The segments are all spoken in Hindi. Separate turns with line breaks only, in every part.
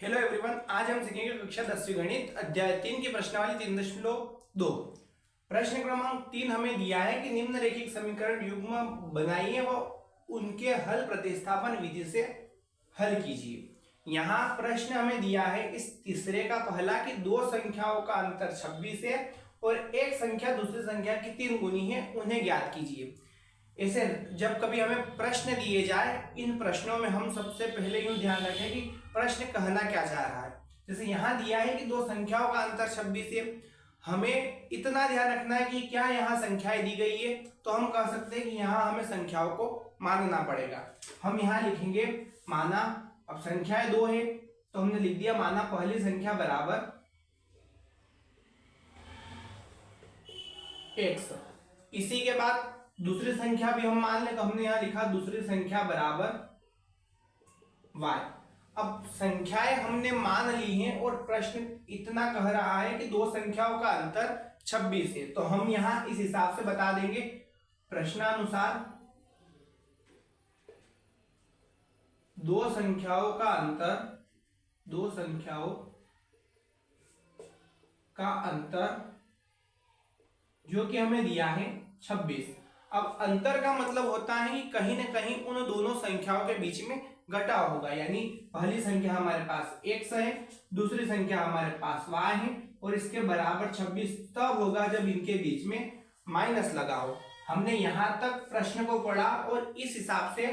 हेलो एवरीवन, आज हम सीखेंगे कक्षा 10वीं गणित अध्याय 3 की प्रश्नावली 3.2। प्रश्न क्रमांक 3 हमें दिया है कि निम्नलिखित समीकरण युग्म बनाइए व उनके हल प्रतिस्थापन विधि से हल कीजिए। यहाँ प्रश्न हमें दिया है इस तीसरे का पहला कि दो संख्याओं का अंतर 26 है और एक संख्या दूसरी संख्या की 3 गुनी है, उन्हें ज्ञात कीजिए। ऐसे जब कभी हमें प्रश्न दिए जाए, इन प्रश्नों में हम सबसे पहले यूं ध्यान रखें कि प्रश्न कहना क्या चाह रहा है। जैसे यहाँ दिया है कि दो संख्याओं का अंतर 26 है, हमें इतना ध्यान रखना है कि क्या यहाँ संख्याएं दी गई है, तो हम कह सकते हैं कि यहाँ हमें संख्याओं को मानना पड़ेगा। हम यहाँ लिखेंगे माना, अब संख्याएं दो है तो हमने लिख दिया माना पहली संख्या बराबर x। इसी के बाद दूसरी संख्या भी हम मान लें तो हमने यहां लिखा दूसरी संख्या बराबर y। अब संख्याएं हमने मान ली हैं और प्रश्न इतना कह रहा है कि दो संख्याओं का अंतर 26 है, तो हम यहां इस हिसाब से बता देंगे प्रश्नानुसार दो संख्याओं का अंतर जो कि हमें दिया है 26। अब अंतर का मतलब होता है कि कहीं ना कहीं उन दोनों संख्याओं के बीच में घटाव होगा, यानी पहली संख्या हमारे पास x है, दूसरी संख्या हमारे पास y है और इसके बराबर 26 तब होगा जब इनके बीच में माइनस लगा हो। हमने यहां तक प्रश्न को पढ़ा और इस हिसाब से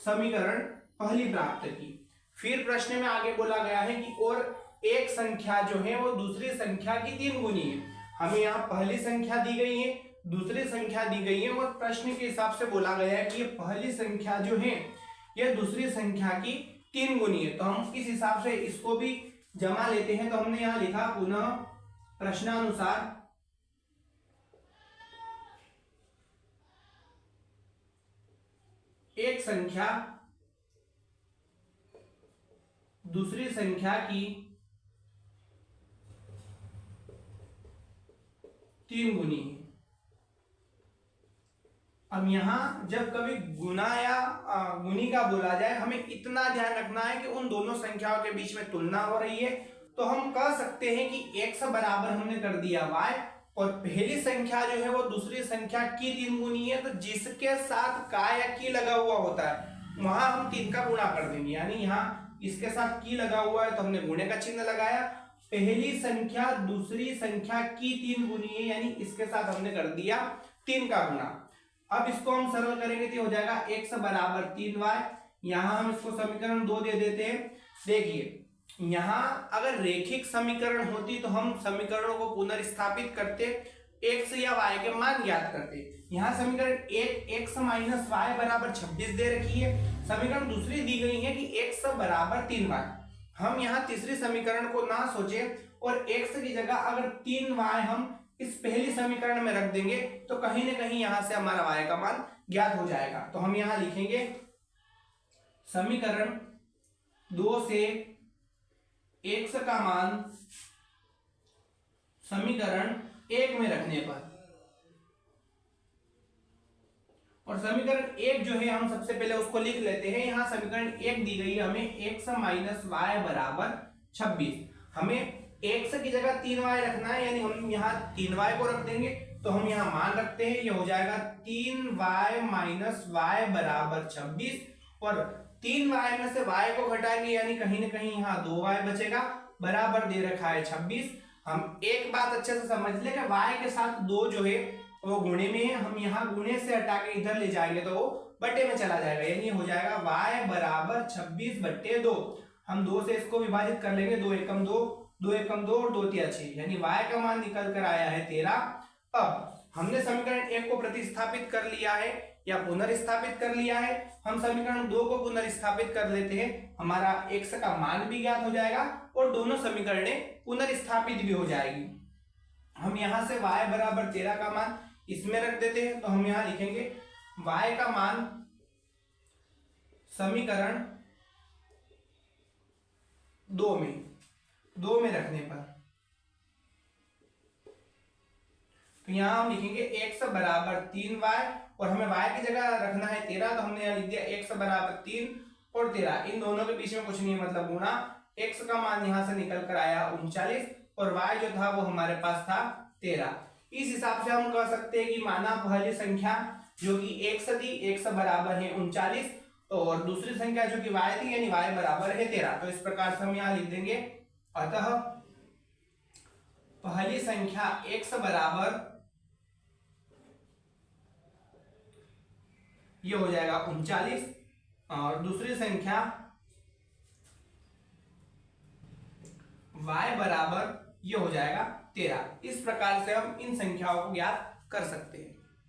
समीकरण पहली प्राप्त की। फिर प्रश्न में आगे बोला गया है कि और एक संख्या जो है वो दूसरी संख्या की 3 गुनी है। हमें यहाँ पहली संख्या दी गई है, दूसरी संख्या दी गई है और प्रश्न के हिसाब से बोला गया है कि ये पहली संख्या जो है ये दूसरी संख्या की 3 गुनी है, तो हम इस हिसाब से इसको भी जमा लेते हैं। तो हमने यहां लिखा पुनः प्रश्नानुसार एक संख्या दूसरी संख्या की 3 गुनी है। अब यहां जब कभी गुना या गुनी का बोला जाए, हमें इतना ध्यान रखना है कि उन दोनों संख्याओं के बीच में तुलना हो रही है, तो हम कह सकते हैं कि x बराबर हमने कर दिया y और पहली संख्या जो है वो दूसरी संख्या की 3 गुनी है, तो जिसके साथ का या की लगा हुआ होता है वहां हम 3 का गुणा कर देंगे। यानी यहाँ इसके साथ की लगा हुआ है तो हमने गुणे का चिन्ह लगाया, पहली संख्या दूसरी संख्या की 3 गुनी है यानी इसके साथ हमने कर दिया 3 का गुणा। अब इसको हम सरल करेंगे तो हो जाएगा x बराबर 3y। यहां हम इसको समीकरण 2 दे देते हैं। देखिए यहां अगर रेखिक समीकरण होती तो हम समीकरणों को पुनर्स्थापित करते, x या y के मान ज्ञात करते। यहाँ समीकरण 1 x माइनस y बराबर 26 दे रखी है, समीकरण दूसरी दी गई है कि x बराबर 3y। हम यहाँ तीसरी समीकरण को ना सोचे और x की जगह अगर 3y हम इस पहली समीकरण में रख देंगे तो कहीं ना कहीं यहां से हमारा y का मान ज्ञात हो जाएगा। तो हम यहां लिखेंगे समीकरण 2 से x का मान समीकरण 1 में रखने पर, और समीकरण 1 जो है हम सबसे पहले उसको लिख लेते हैं। यहां समीकरण 1 दी गई है हमें x माइनस y बराबर 26। हमें x की जगह 3y रखना है, यानी हम यहाँ 3y को रख देंगे तो हम यहाँ मान रखते हैं, ये हो जाएगा 3y माइनस y बराबर 26 और 3y में से y को घटाएंगे यानी कहीं ना कहीं यहाँ 2y बचेगा, बराबर दे रखा है 26। हम एक बात अच्छे से समझ ले कि y के साथ 2 जो है वो गुणे में है, हम यहाँ गुणे से हटा के इधर ले जाएंगे तो वो बटे में चला जाएगा, यानी हो जाएगा y बराबर 26 बट्टे 2। हम 2 से इसको विभाजित कर लेंगे, 2 एकम 2, 2 एकम 2 और 2 तिया 6, यानी y का मान निकल कर आया है 13। अब हमने समीकरण 1 को प्रतिस्थापित कर लिया है या पुनर्स्थापित कर लिया है, हम समीकरण 2 को पुनर्स्थापित कर लेते हैं, हमारा x का मान भी ज्ञात हो जाएगा और दोनों समीकरणें पुनर्स्थापित भी हो जाएगी। हम यहां से y बराबर 13 का मान इसमें रख देते हैं, तो हम यहां लिखेंगे y का मान समीकरण 2 में रखने पर, तो यहां हम लिखेंगे x बराबर 3y और हमें y की जगह रखना है 13, तो हमने यहां लिख दिया x बराबर 3 और 13, इन दोनों के बीच में कुछ नहीं है मतलब गुणा, x का मान यहां से निकल कर आया 39 और y जो था वो हमारे पास था 13। इस हिसाब से हम कह सकते हैं कि माना पहली संख्या जो कि x थी, x बराबर है 39 और दूसरी संख्या जो कि y थी यानी y बराबर है 13। तो इस प्रकार से हम यहाँ लिख देंगे, अतः पहली संख्या x बराबर ये हो जाएगा 39 और दूसरी संख्या y बराबर ये हो जाएगा 13। इस प्रकार से हम इन संख्याओं को ज्ञात कर सकते हैं।